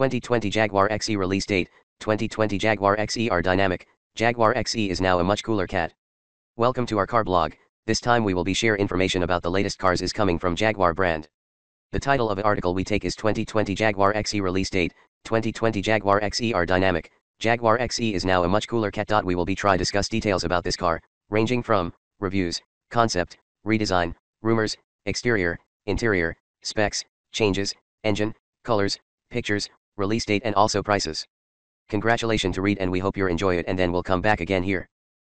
2020 Jaguar XE release date. 2020 Jaguar XE are dynamic. Jaguar XE is now a much cooler cat. Welcome to our car blog. This time we will be share information about the latest cars is coming from Jaguar brand. The title of the article we take is 2020 Jaguar XE release date. 2020 Jaguar XE are dynamic. Jaguar XE is now a much cooler cat. We will be try discuss details about this car, ranging from reviews, concept, redesign, rumors, exterior, interior, specs, changes, engine, colors, pictures, release date and also prices. Congratulations to read and we hope you enjoy it and then we'll come back again here.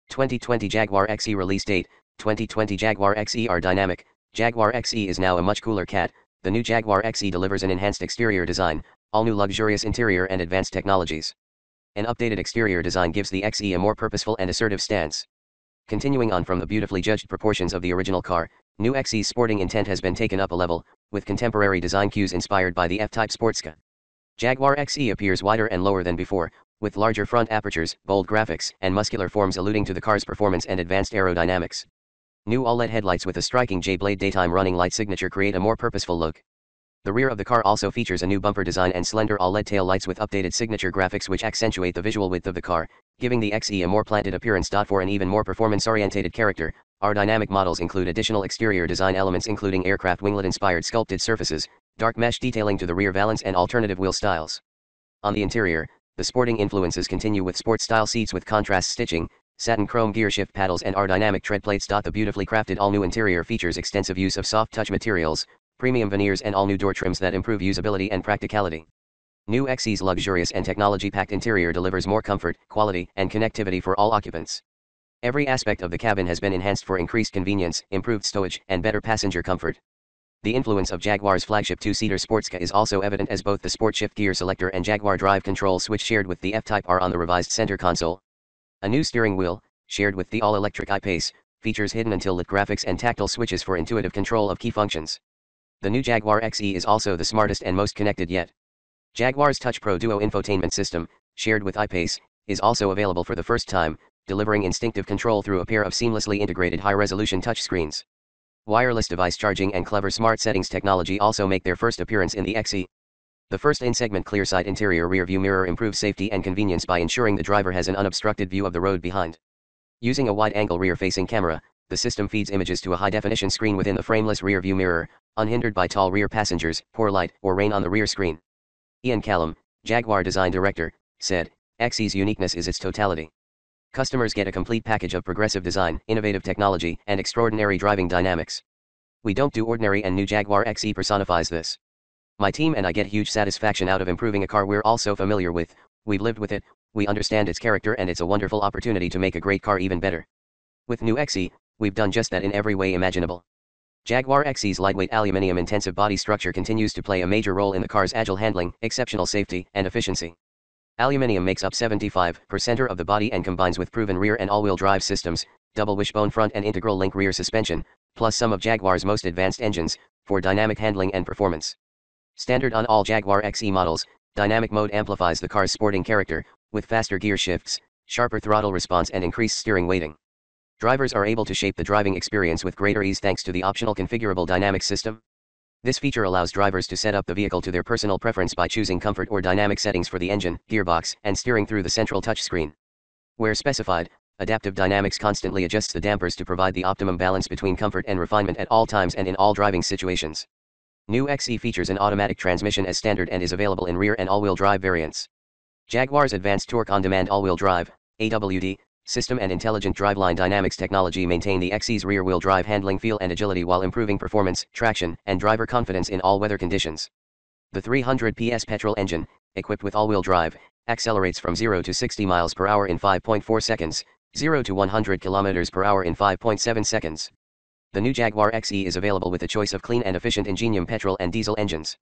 2020 Jaguar XE release date. 2020 Jaguar XE are dynamic. Jaguar XE is now a much cooler cat. The new Jaguar XE delivers an enhanced exterior design, all new luxurious interior and advanced technologies. An updated exterior design gives the XE a more purposeful and assertive stance. Continuing on from the beautifully judged proportions of the original car, new XE's sporting intent has been taken up a level, with contemporary design cues inspired by the F-Type sports car. Jaguar XE appears wider and lower than before, with larger front apertures, bold graphics, and muscular forms alluding to the car's performance and advanced aerodynamics. New all-LED headlights with a striking J-blade daytime running light signature create a more purposeful look. The rear of the car also features a new bumper design and slender all-LED tail lights with updated signature graphics which accentuate the visual width of the car, giving the XE a more planted appearance. For an even more performance-orientated character, our dynamic models include additional exterior design elements including aircraft winglet-inspired sculpted surfaces, dark mesh detailing to the rear valance and alternative wheel styles. On the interior, the sporting influences continue with sports-style seats with contrast stitching, satin chrome gear shift paddles and our dynamic tread plates. The beautifully crafted all-new interior features extensive use of soft touch materials, premium veneers and all-new door trims that improve usability and practicality. New XE's luxurious and technology-packed interior delivers more comfort, quality, and connectivity for all occupants. Every aspect of the cabin has been enhanced for increased convenience, improved stowage, and better passenger comfort. The influence of Jaguar's flagship two-seater sports car is also evident as both the Sport Shift gear selector and Jaguar drive control switch shared with the F-Type are on the revised center console. A new steering wheel, shared with the all-electric I-Pace, features hidden until lit graphics and tactile switches for intuitive control of key functions. The new Jaguar XE is also the smartest and most connected yet. Jaguar's Touch Pro Duo infotainment system, shared with I-Pace, is also available for the first time, delivering instinctive control through a pair of seamlessly integrated high-resolution touchscreens. Wireless device charging and clever smart settings technology also make their first appearance in the XE. The first in-segment clear-side interior rear-view mirror improves safety and convenience by ensuring the driver has an unobstructed view of the road behind. Using a wide-angle rear-facing camera, the system feeds images to a high-definition screen within the frameless rear-view mirror, unhindered by tall rear passengers, poor light, or rain on the rear screen. Ian Callum, Jaguar design director, said, "XE's uniqueness is its totality. Customers get a complete package of progressive design, innovative technology, and extraordinary driving dynamics. We don't do ordinary and new Jaguar XE personifies this. My team and I get huge satisfaction out of improving a car we're all so familiar with, we've lived with it, we understand its character and it's a wonderful opportunity to make a great car even better. With new XE, we've done just that in every way imaginable." Jaguar XE's lightweight aluminium-intensive body structure continues to play a major role in the car's agile handling, exceptional safety, and efficiency. Aluminium makes up 75% of the body and combines with proven rear and all-wheel drive systems, double wishbone front and integral link rear suspension, plus some of Jaguar's most advanced engines, for dynamic handling and performance. Standard on all Jaguar XE models, dynamic mode amplifies the car's sporting character, with faster gear shifts, sharper throttle response and increased steering weighting. Drivers are able to shape the driving experience with greater ease thanks to the optional configurable dynamic system. This feature allows drivers to set up the vehicle to their personal preference by choosing comfort or dynamic settings for the engine, gearbox, and steering through the central touchscreen. Where specified, Adaptive Dynamics constantly adjusts the dampers to provide the optimum balance between comfort and refinement at all times and in all driving situations. New XE features an automatic transmission as standard and is available in rear and all-wheel drive variants. Jaguar's advanced torque on-demand all-wheel drive, AWD, system and intelligent driveline dynamics technology maintain the XE's rear-wheel drive handling feel and agility while improving performance, traction, and driver confidence in all weather conditions. The 300 PS petrol engine, equipped with all-wheel drive, accelerates from 0 to 60 miles per hour in 5.4 seconds, 0 to 100 kilometers per hour in 5.7 seconds. The new Jaguar XE is available with a choice of clean and efficient Ingenium petrol and diesel engines.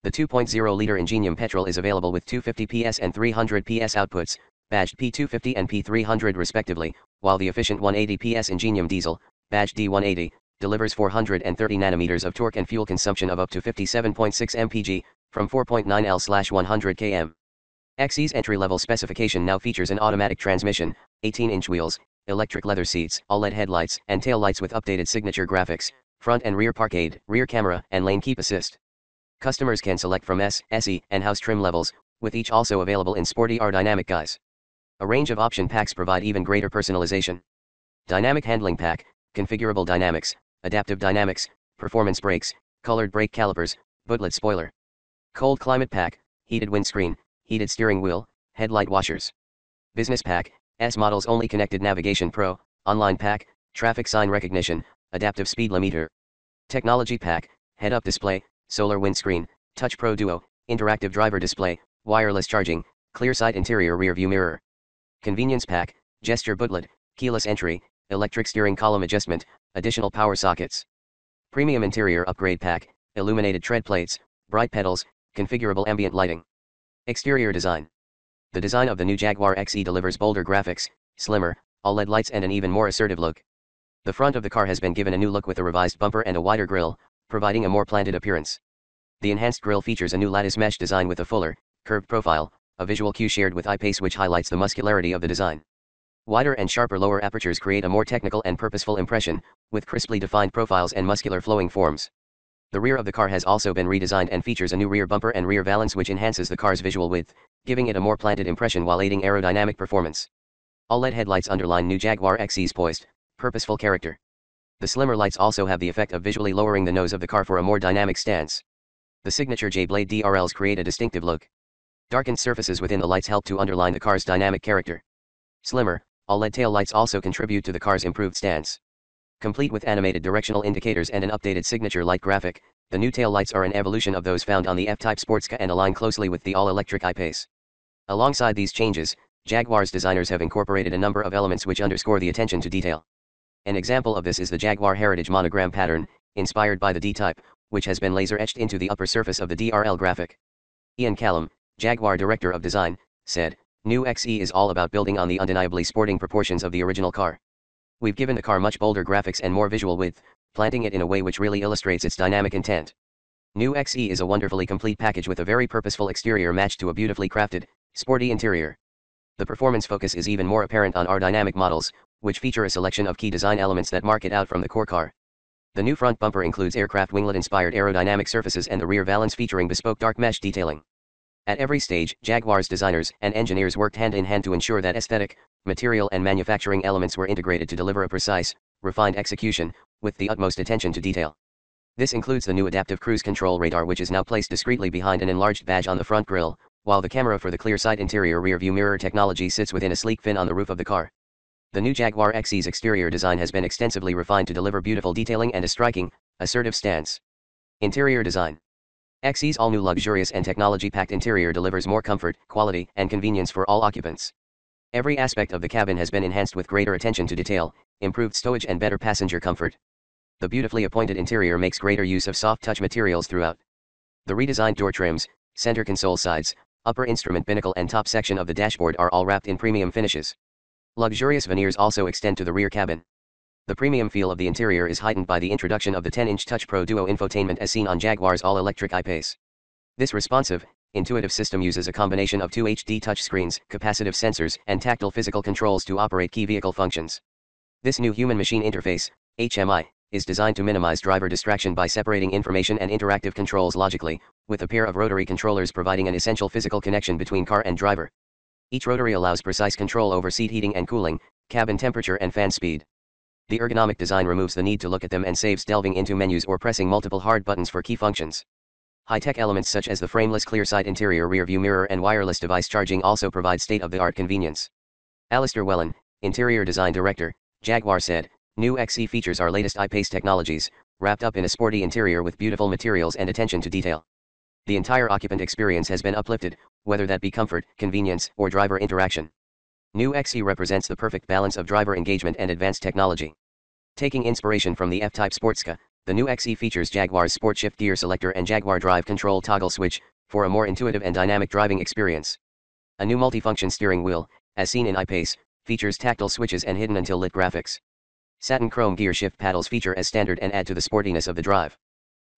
The 2.0-liter Ingenium petrol is available with 250 PS and 300 PS outputs, badged P250 and P300 respectively, while the efficient 180 PS Ingenium diesel, badged D180, delivers 430 nanometers of torque and fuel consumption of up to 57.6 mpg, from 4.9 L/100 km. XE's entry-level specification now features an automatic transmission, 18-inch wheels, electric leather seats, all-LED headlights, and tail lights with updated signature graphics, front and rear park aid, rear camera, and lane keep assist. Customers can select from S, SE, and House trim levels, with each also available in sporty or dynamic guise. A range of option packs provide even greater personalization. Dynamic handling pack, configurable dynamics, adaptive dynamics, performance brakes, colored brake calipers, bootlet spoiler. Cold climate pack, heated windscreen, heated steering wheel, headlight washers. Business pack, S models only connected navigation pro, online pack, traffic sign recognition, adaptive speed limiter. Technology pack, head-up display, solar windscreen, Touch Pro Duo, interactive driver display, wireless charging, clear side interior rear view mirror. Convenience pack, gesture bootlet, keyless entry, electric steering column adjustment, additional power sockets. Premium interior upgrade pack, illuminated tread plates, bright pedals, configurable ambient lighting. Exterior design. The design of the new Jaguar XE delivers bolder graphics, slimmer, all-LED lights and an even more assertive look. The front of the car has been given a new look with a revised bumper and a wider grille, providing a more planted appearance. The enhanced grille features a new lattice mesh design with a fuller, curved profile, a visual cue shared with I-Pace which highlights the muscularity of the design. Wider and sharper lower apertures create a more technical and purposeful impression, with crisply defined profiles and muscular flowing forms. The rear of the car has also been redesigned and features a new rear bumper and rear valance which enhances the car's visual width, giving it a more planted impression while aiding aerodynamic performance. All-LED headlights underline new Jaguar XE's poised, purposeful character. The slimmer lights also have the effect of visually lowering the nose of the car for a more dynamic stance. The signature J-Blade DRLs create a distinctive look. Darkened surfaces within the lights help to underline the car's dynamic character. Slimmer, all-LED tail lights also contribute to the car's improved stance. Complete with animated directional indicators and an updated signature light graphic, the new tail lights are an evolution of those found on the F-Type Sportscar and align closely with the all-electric I-Pace. Alongside these changes, Jaguar's designers have incorporated a number of elements which underscore the attention to detail. An example of this is the Jaguar Heritage monogram pattern, inspired by the D-Type, which has been laser-etched into the upper surface of the DRL graphic. Ian Callum, Jaguar Director of Design, said, "New XE is all about building on the undeniably sporting proportions of the original car. We've given the car much bolder graphics and more visual width, planting it in a way which really illustrates its dynamic intent. New XE is a wonderfully complete package with a very purposeful exterior matched to a beautifully crafted, sporty interior. The performance focus is even more apparent on our dynamic models, which feature a selection of key design elements that mark it out from the core car. The new front bumper includes aircraft winglet-inspired aerodynamic surfaces and the rear valance featuring bespoke dark mesh detailing. At every stage, Jaguar's designers and engineers worked hand in hand to ensure that aesthetic, material and manufacturing elements were integrated to deliver a precise, refined execution, with the utmost attention to detail. This includes the new adaptive cruise control radar which is now placed discreetly behind an enlarged badge on the front grille, while the camera for the clear side interior rear view mirror technology sits within a sleek fin on the roof of the car. The new Jaguar XE's exterior design has been extensively refined to deliver beautiful detailing and a striking, assertive stance. Interior design. XE's all-new luxurious and technology-packed interior delivers more comfort, quality, and convenience for all occupants. Every aspect of the cabin has been enhanced with greater attention to detail, improved stowage and better passenger comfort. The beautifully appointed interior makes greater use of soft-touch materials throughout. The redesigned door trims, center console sides, upper instrument binnacle and top section of the dashboard are all wrapped in premium finishes. Luxurious veneers also extend to the rear cabin. The premium feel of the interior is heightened by the introduction of the 10-inch Touch Pro Duo infotainment as seen on Jaguar's all-electric I-Pace. This responsive, intuitive system uses a combination of two HD touchscreens, capacitive sensors, and tactile physical controls to operate key vehicle functions. This new human-machine interface, HMI, is designed to minimize driver distraction by separating information and interactive controls logically, with a pair of rotary controllers providing an essential physical connection between car and driver. Each rotary allows precise control over seat heating and cooling, cabin temperature and fan speed. The ergonomic design removes the need to look at them and saves delving into menus or pressing multiple hard buttons for key functions. High-tech elements such as the frameless clear side interior rear view mirror and wireless device charging also provide state-of-the-art convenience. Alistair Whelan, Interior Design Director, Jaguar said, "New XE features our latest I-Pace technologies, wrapped up in a sporty interior with beautiful materials and attention to detail. The entire occupant experience has been uplifted, whether that be comfort, convenience, or driver interaction. New XE represents the perfect balance of driver engagement and advanced technology." Taking inspiration from the F-Type Sportscar, the new XE features Jaguar's Sport Shift gear selector and Jaguar Drive Control toggle switch, for a more intuitive and dynamic driving experience. A new multifunction steering wheel, as seen in I-Pace, features tactile switches and hidden until lit graphics. Satin chrome gear shift paddles feature as standard and add to the sportiness of the drive.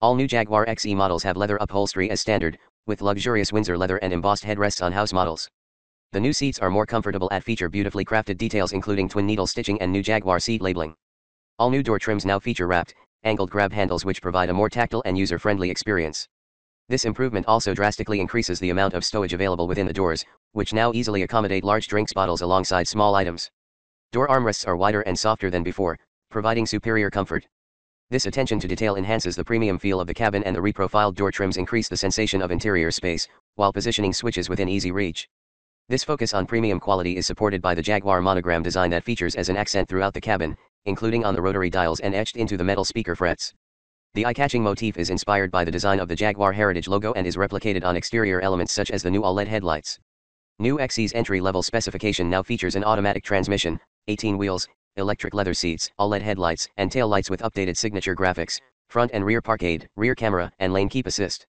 All new Jaguar XE models have leather upholstery as standard, with luxurious Windsor leather and embossed headrests on house models. The new seats are more comfortable and feature beautifully crafted details including twin needle stitching and new Jaguar seat labeling. All new door trims now feature wrapped, angled grab handles which provide a more tactile and user-friendly experience. This improvement also drastically increases the amount of stowage available within the doors, which now easily accommodate large drinks bottles alongside small items. Door armrests are wider and softer than before, providing superior comfort. This attention to detail enhances the premium feel of the cabin, and the reprofiled door trims increase the sensation of interior space, while positioning switches within easy reach. This focus on premium quality is supported by the Jaguar monogram design that features as an accent throughout the cabin, including on the rotary dials and etched into the metal speaker frets. The eye-catching motif is inspired by the design of the Jaguar Heritage logo and is replicated on exterior elements such as the new all-LED headlights. New XE's entry-level specification now features an automatic transmission, 18 wheels, electric leather seats, all-LED headlights, and tail lights with updated signature graphics, front and rear park aid, rear camera, and lane keep assist.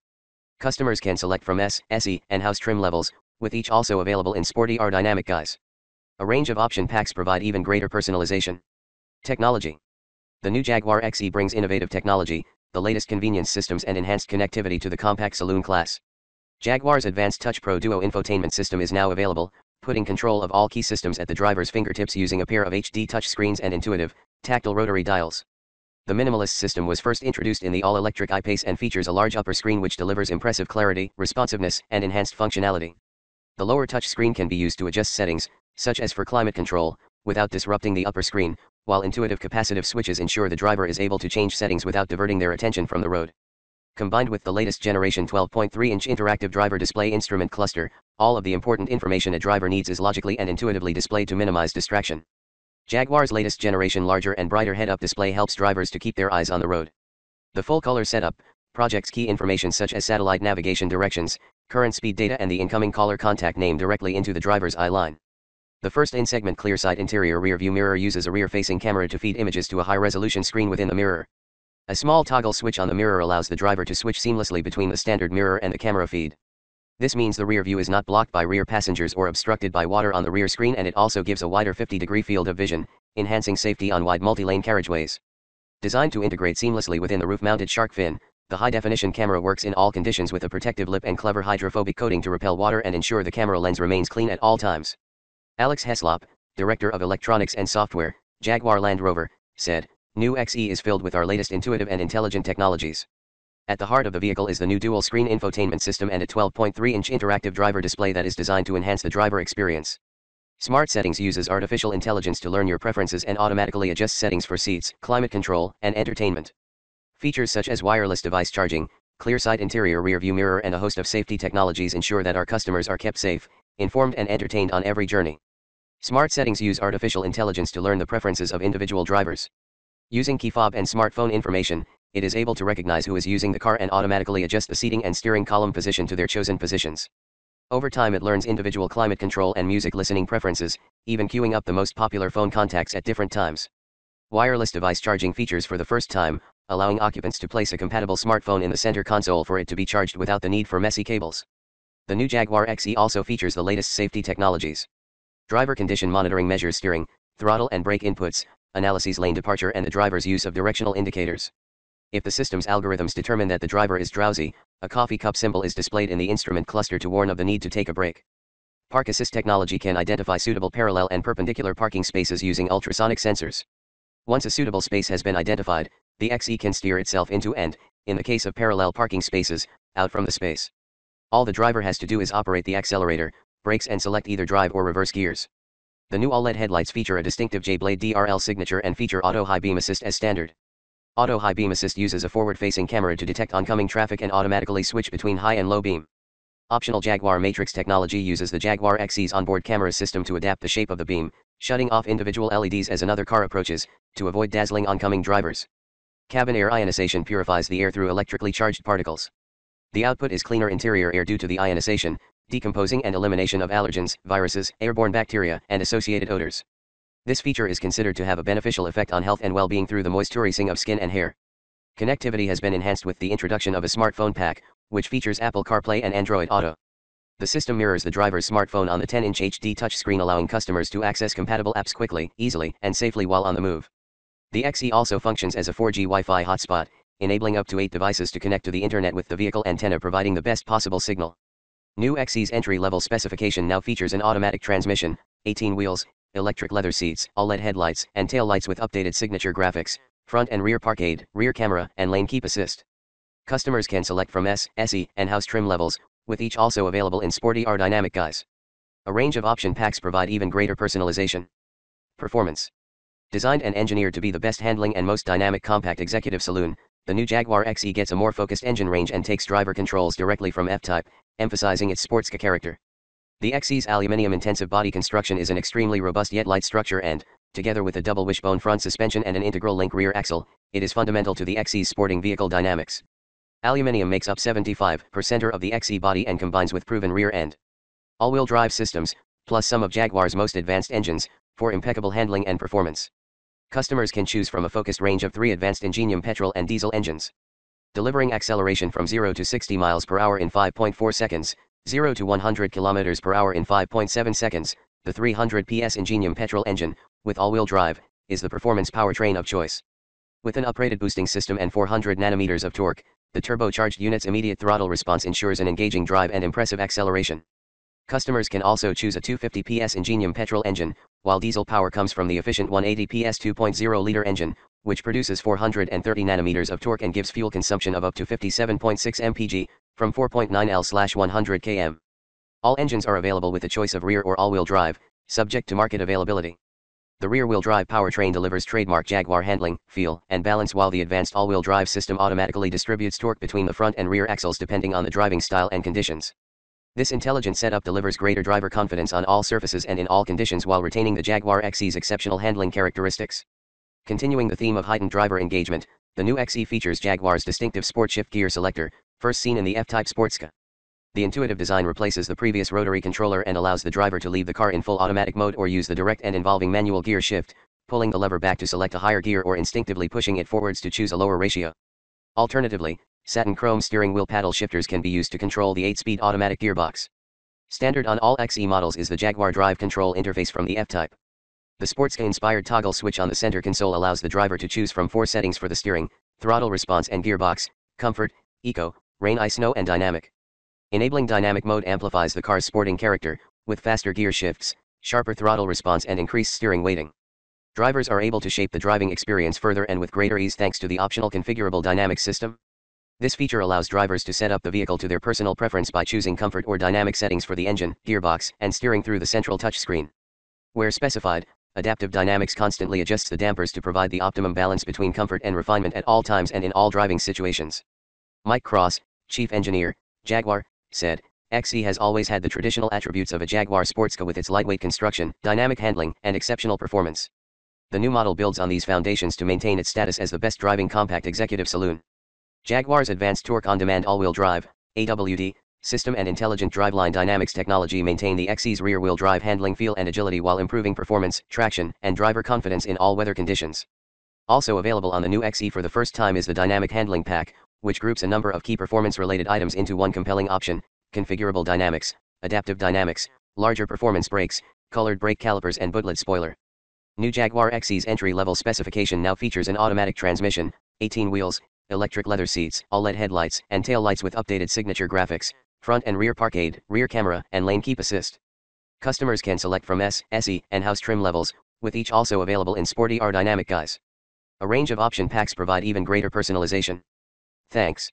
Customers can select from S, SE, and House trim levels, with each also available in sporty or dynamic guise. A range of option packs provide even greater personalization. Technology. The new Jaguar XE brings innovative technology, the latest convenience systems, and enhanced connectivity to the compact saloon class. Jaguar's advanced Touch Pro Duo infotainment system is now available, putting control of all key systems at the driver's fingertips using a pair of HD touchscreens and intuitive, tactile rotary dials. The minimalist system was first introduced in the all-electric I-Pace and features a large upper screen which delivers impressive clarity, responsiveness, and enhanced functionality. The lower touch screen can be used to adjust settings, such as for climate control, without disrupting the upper screen, while intuitive capacitive switches ensure the driver is able to change settings without diverting their attention from the road. Combined with the latest generation 12.3-inch interactive driver display instrument cluster, all of the important information a driver needs is logically and intuitively displayed to minimize distraction. Jaguar's latest generation larger and brighter head-up display helps drivers to keep their eyes on the road. The full-color setup projects key information such as satellite navigation directions, current speed data, and the incoming caller contact name directly into the driver's eye line. The first in-segment clear-sight interior rear-view mirror uses a rear-facing camera to feed images to a high-resolution screen within the mirror. A small toggle switch on the mirror allows the driver to switch seamlessly between the standard mirror and the camera feed. This means the rear view is not blocked by rear passengers or obstructed by water on the rear screen, and it also gives a wider 50-degree field of vision, enhancing safety on wide multi-lane carriageways. Designed to integrate seamlessly within the roof-mounted shark fin, the high-definition camera works in all conditions with a protective lip and clever hydrophobic coating to repel water and ensure the camera lens remains clean at all times. Alex Heslop, Director of Electronics and Software, Jaguar Land Rover, said, "New XE is filled with our latest intuitive and intelligent technologies. At the heart of the vehicle is the new dual-screen infotainment system and a 12.3-inch interactive driver display that is designed to enhance the driver experience. Smart Settings uses artificial intelligence to learn your preferences and automatically adjust settings for seats, climate control, and entertainment. Features such as wireless device charging, clear-sight interior rear-view mirror, and a host of safety technologies ensure that our customers are kept safe, informed, and entertained on every journey. Smart Settings use artificial intelligence to learn the preferences of individual drivers. Using key fob and smartphone information, it is able to recognize who is using the car and automatically adjust the seating and steering column position to their chosen positions. Over time, it learns individual climate control and music listening preferences, even queuing up the most popular phone contacts at different times. Wireless device charging features for the first time, allowing occupants to place a compatible smartphone in the center console for it to be charged without the need for messy cables. The new Jaguar XE also features the latest safety technologies. Driver condition monitoring measures steering, throttle and brake inputs, analyses lane departure, and the driver's use of directional indicators. If the system's algorithms determine that the driver is drowsy, a coffee cup symbol is displayed in the instrument cluster to warn of the need to take a break. Park Assist technology can identify suitable parallel and perpendicular parking spaces using ultrasonic sensors. Once a suitable space has been identified, the XE can steer itself into and, in the case of parallel parking spaces, out from the space. All the driver has to do is operate the accelerator, brakes, and select either drive or reverse gears. The new all-LED headlights feature a distinctive J-Blade DRL signature and feature Auto High Beam Assist as standard. Auto High Beam Assist uses a forward-facing camera to detect oncoming traffic and automatically switch between high and low beam. Optional Jaguar Matrix technology uses the Jaguar XE's onboard camera system to adapt the shape of the beam, shutting off individual LEDs as another car approaches, to avoid dazzling oncoming drivers. Cabin air ionization purifies the air through electrically charged particles. The output is cleaner interior air due to the ionization, decomposing, and elimination of allergens, viruses, airborne bacteria, and associated odors. This feature is considered to have a beneficial effect on health and well-being through the moisturizing of skin and hair. Connectivity has been enhanced with the introduction of a smartphone pack, which features Apple CarPlay and Android Auto. The system mirrors the driver's smartphone on the 10-inch HD touchscreen, allowing customers to access compatible apps quickly, easily, and safely while on the move. The XE also functions as a 4G Wi-Fi hotspot, enabling up to 8 devices to connect to the internet with the vehicle antenna, providing the best possible signal. New XE's entry-level specification now features an automatic transmission, 18 wheels, electric leather seats, all-LED headlights, and tail lights with updated signature graphics, front and rear park aid, rear camera, and lane keep assist. Customers can select from S, SE, and House trim levels, with each also available in sporty or dynamic guise. A range of option packs provide even greater personalization. Performance. Designed and engineered to be the best handling and most dynamic compact executive saloon, the new Jaguar XE gets a more focused engine range and takes driver controls directly from F-Type, emphasizing its sports character. The XE's aluminium-intensive body construction is an extremely robust yet light structure and, together with a double wishbone front suspension and an integral link rear axle, it is fundamental to the XE's sporting vehicle dynamics. Aluminium makes up 75% of the XE body and combines with proven rear end. All-wheel drive systems, plus some of Jaguar's most advanced engines, for impeccable handling and performance. Customers can choose from a focused range of 3 advanced Ingenium petrol and diesel engines. Delivering acceleration from 0 to 60 miles per hour in 5.4 seconds, 0 to 100 kilometers per hour in 5.7 seconds, the 300 PS Ingenium petrol engine, with all-wheel drive, is the performance powertrain of choice. With an uprated boosting system and 400 nanometers of torque, the turbocharged unit's immediate throttle response ensures an engaging drive and impressive acceleration. Customers can also choose a 250 PS Ingenium petrol engine, while diesel power comes from the efficient 180 PS 2.0-liter engine, which produces 430 nanometers of torque and gives fuel consumption of up to 57.6 mpg, from 4.9 L/100 km. All engines are available with a choice of rear or all-wheel drive, subject to market availability. The rear-wheel drive powertrain delivers trademark Jaguar handling, feel, and balance, while the advanced all-wheel drive system automatically distributes torque between the front and rear axles depending on the driving style and conditions. This intelligent setup delivers greater driver confidence on all surfaces and in all conditions while retaining the Jaguar XE's exceptional handling characteristics. Continuing the theme of heightened driver engagement, the new XE features Jaguar's distinctive sport shift gear selector, first seen in the F-Type Sportska. The intuitive design replaces the previous rotary controller and allows the driver to leave the car in full automatic mode or use the direct and involving manual gear shift, pulling the lever back to select a higher gear or instinctively pushing it forwards to choose a lower ratio. Alternatively, satin chrome steering wheel paddle shifters can be used to control the 8-speed automatic gearbox. Standard on all XE models is the Jaguar drive control interface from the F-Type. The Sportska-inspired toggle switch on the center console allows the driver to choose from 4 settings for the steering, throttle response and gearbox: comfort, eco, rain, ice, snow and dynamic. Enabling dynamic mode amplifies the car's sporting character, with faster gear shifts, sharper throttle response and increased steering weighting. Drivers are able to shape the driving experience further and with greater ease thanks to the optional configurable dynamic system. This feature allows drivers to set up the vehicle to their personal preference by choosing comfort or dynamic settings for the engine, gearbox, and steering through the central touchscreen. Where specified, Adaptive Dynamics constantly adjusts the dampers to provide the optimum balance between comfort and refinement at all times and in all driving situations. Mike Cross, chief engineer, Jaguar, said, XE has always had the traditional attributes of a Jaguar Sportska with its lightweight construction, dynamic handling, and exceptional performance. The new model builds on these foundations to maintain its status as the best driving compact executive saloon. Jaguar's advanced torque on-demand all-wheel drive, AWD, system and intelligent driveline dynamics technology maintain the XE's rear-wheel drive handling feel and agility while improving performance, traction, and driver confidence in all weather conditions. Also available on the new XE for the first time is the Dynamic Handling Pack, which groups a number of key performance-related items into one compelling option: configurable dynamics, adaptive dynamics, larger performance brakes, colored brake calipers and bootlet spoiler. New Jaguar XE's entry-level specification now features an automatic transmission, 18 wheels, electric leather seats, all-LED headlights, and tail lights with updated signature graphics, front and rear park aid, rear camera, and lane keep assist. Customers can select from S, SE, and House trim levels, with each also available in sporty or dynamic guise. A range of option packs provide even greater personalization. Thanks.